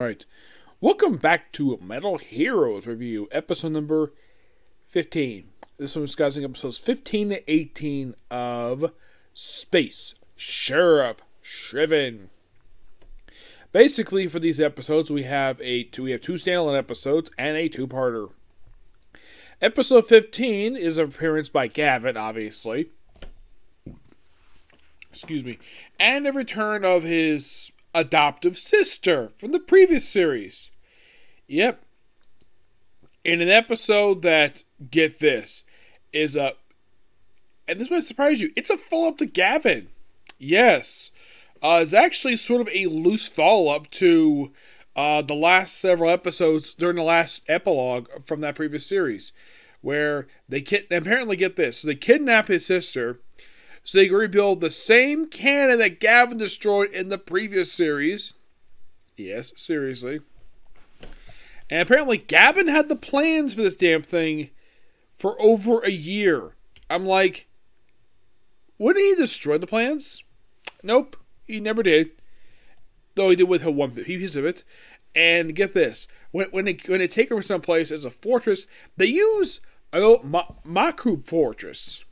Alright, welcome back to Metal Heroes Review, episode number 15. This one is discussing episodes 15 to 18 of Space Sheriff Sharivan. Basically, for these episodes, we have two standalone episodes and a two-parter. Episode 15 is an appearance by Gavin, obviously. Excuse me. And a return of his adoptive sister from the previous series. Yep. In an episode that, get this, is a... And this might surprise you. It's a follow-up to Gavin. Yes. It's actually sort of a loose follow-up to the last several episodes during the last epilogue from that previous series. Where they apparently, get this, so they kidnap his sister so they can rebuild the same cannon that Gavin destroyed in the previous series. Yes, seriously. And apparently Gavin had the plans for this damn thing for over a year. I'm like, wouldn't he destroy the plans? Nope, he never did. Though he did with one piece of it. And get this, when they take over someplace as a fortress, they use an old Makru fortress.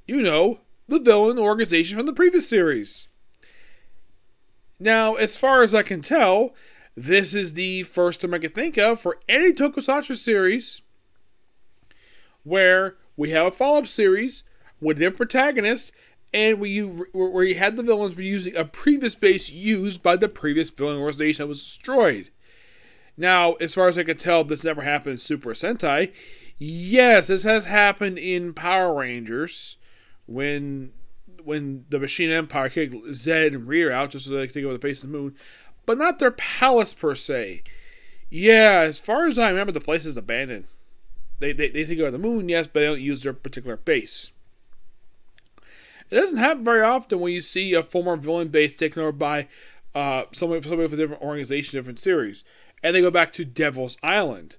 You know, the villain organization from the previous series. Now, as far as I can tell, this is the first time I can think of for any Tokusatsu series where we have a follow-up series with their protagonist and where you had the villains reusing a previous base used by the previous villain organization that was destroyed. Now, as far as I can tell, this never happened in Super Sentai. Yes, this has happened in Power Rangers when the Machine Empire kicked Zed and Rhea out just so they could take over the base of the moon, but not their palace per se. Yeah, as far as I remember, the place is abandoned. They take over the moon, yes, but they don't use their particular base. It doesn't happen very often when you see a former villain base taken over by somebody from a different organization, different series, and they go back to Devil's Island.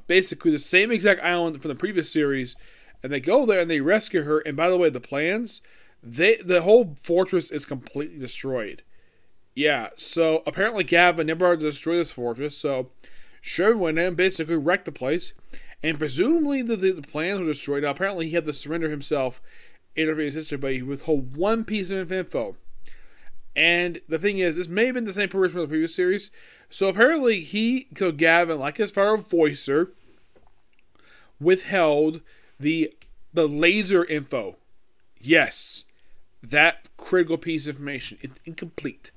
Basically the same exact island from the previous series, and they go there and they rescue her. And by the way, the plans, the whole fortress is completely destroyed. Yeah, so apparently Gavin never had to destroy this fortress, so Sharivan went in and basically wrecked the place, and presumably the plans were destroyed. Now, apparently he had to surrender himself, interview his sister, but he withhold one piece of info. And the thing is, this may have been the same person from the previous series. So apparently Gavin, like his father Voicer, withheld the laser info. Yes, that critical piece of information. It's incomplete.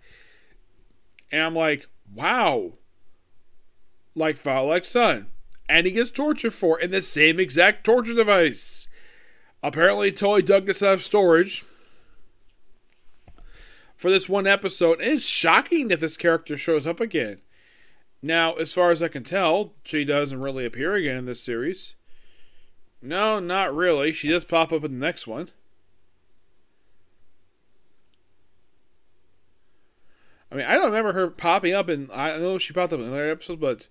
And I'm like, wow. Like father, like son. And he gets tortured for it in the same exact torture device. Apparently totally dug this out of storage for this one episode. And it's shocking that this character shows up again. Now, as far as I can tell, she doesn't really appear again in this series. No, not really. She does pop up in the next one. I mean, I don't remember her popping up in... I know she popped up in other episodes, but...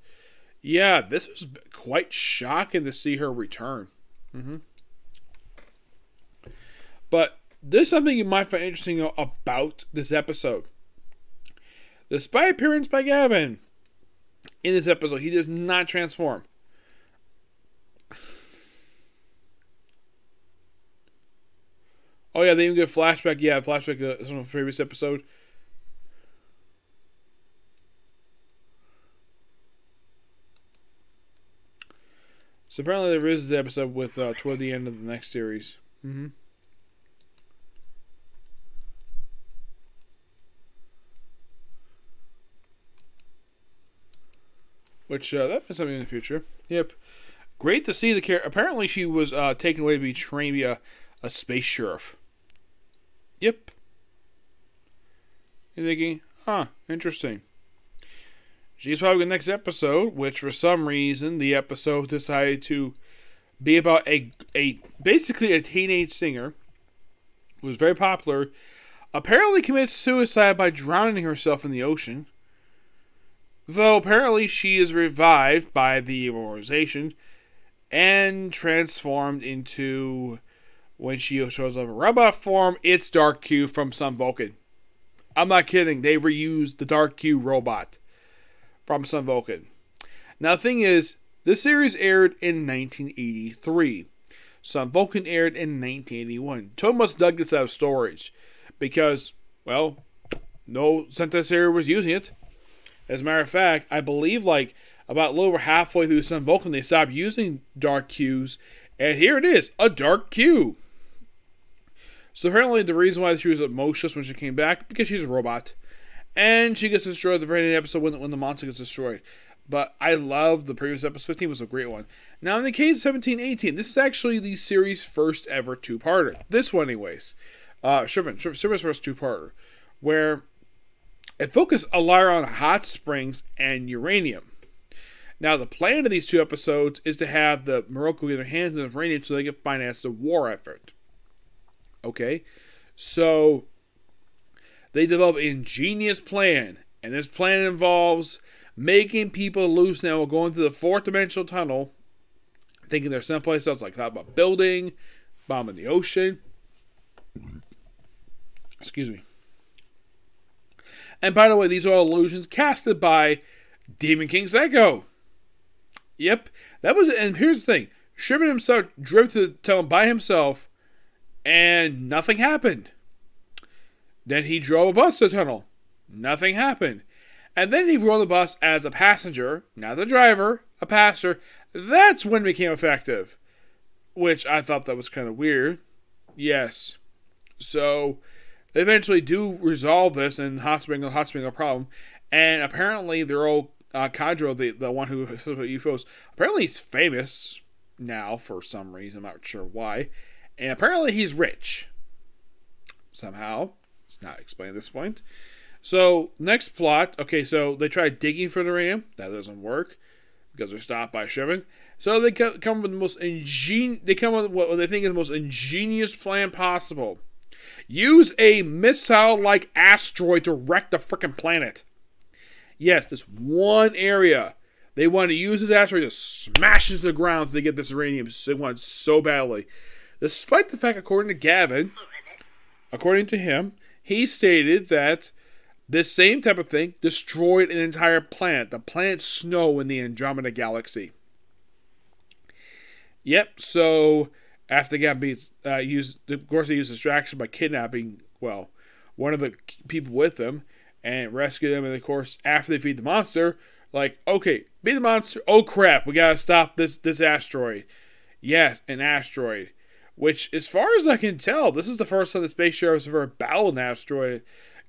Yeah, this was quite shocking to see her return. But there's something you might find interesting about this episode. Despite appearance by Gavin in this episode, he does not transform. Oh yeah, they even get a flashback. Yeah, flashback from the previous episode. So apparently there is the episode with toward the end of the next series. Which, that is something in the future. Yep. Great to see the character. Apparently she was taken away to be trained to be a space sheriff. Yep. You're thinking, huh, interesting. She's probably the next episode, which for some reason the episode decided to be about basically a teenage singer who was very popular, apparently commits suicide by drowning herself in the ocean. Though apparently she is revived by the organization and transformed into, when she shows up in robot form, it's Dark Q from Sun Vulcan. I'm not kidding, they reused the Dark Q robot. from Sun Vulcan. Now, the thing is, this series aired in 1983. Sun Vulcan aired in 1981. Toei must dug this out of storage because, well, no Sentai series was using it. As a matter of fact, I believe like about a little over halfway through Sun Vulcan, they stopped using dark Qs, and here it is, a dark Q. So apparently the reason why she was emotionless when she came back, because she's a robot. And she gets destroyed at the very end of the episode when the monster gets destroyed. But I love the previous episode. 15 was a great one. Now in the case of 1718, this is actually the series' first ever two-parter. This one anyways. Sharivan's first two-parter. Where it focused a lot on hot springs and uranium. Now, the plan of these two episodes is to have the Morocco get their hands on uranium so they can finance the war effort. Okay? So, they develop an ingenious plan. And this plan involves making people loose now while going through the fourth dimensional tunnel, thinking they're someplace else, like thought about building, bombing the ocean. Excuse me. And by the way, these are all illusions casted by Demon King Psycho. Yep, that was it. And here's the thing: Sharivan himself drove through the tunnel by himself, and nothing happened. Then he drove a bus to the tunnel, nothing happened, and then he rode the bus as a passenger, not the driver, a passenger. That's when it became effective, which I thought that was kind of weird. Yes, so they eventually do resolve this, and hot spring a problem, and apparently they're all. Kadro, the one who says about UFOs, apparently he's famous now for some reason. I'm not sure why. And apparently he's rich. Somehow. It's not explained at this point. So, next plot. Okay, so they try digging for the uranium. That doesn't work. Because they're stopped by Sharivan. So they come up with the most they come up with what they think is the most ingenious plan possible. Use a missile-like asteroid to wreck the freaking planet. Yes, this one area. They want to use this asteroid to smash into the ground to get this uranium. They want it so badly. Despite the fact, according to Gavin, according to him, he stated that this same type of thing destroyed an entire planet. The planet Snow in the Andromeda Galaxy. Yep, so after Gavin used, of course, they used distraction by kidnapping, well, one of the people with them. And rescue them, and of course, after they feed the monster, like, okay, beat the monster. Oh crap, we gotta stop this asteroid. Yes, an asteroid. Which, as far as I can tell, this is the first time the space sheriff has ever battled an asteroid.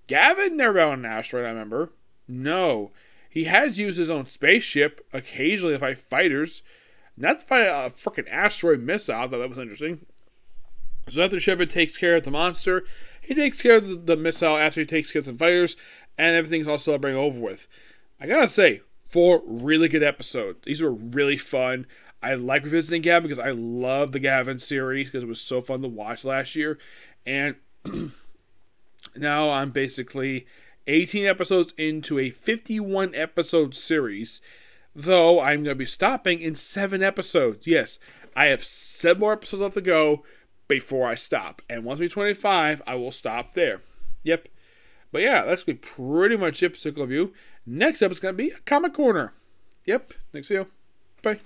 Gavin never battled an asteroid, I remember. No. He has used his own spaceship occasionally to fight fighters. Not to fight a freaking asteroid missile. I thought that was interesting. So after Sharivan takes care of the monster, he takes care of the missile after he takes care of some fighters, and everything's all celebrating over with. I gotta say, 4 really good episodes. These were really fun. I like revisiting Gavin because I love the Gavin series because it was so fun to watch last year. And now I'm basically 18 episodes into a 51 episode series, though I'm going to be stopping in 7 episodes. Yes, I have 7 more episodes left to go before I stop. And once we 25, I will stop there. Yep. But yeah, that's going to be pretty much it, particular view. Next up is going to be a Comic Corner. Yep. Next video. Bye.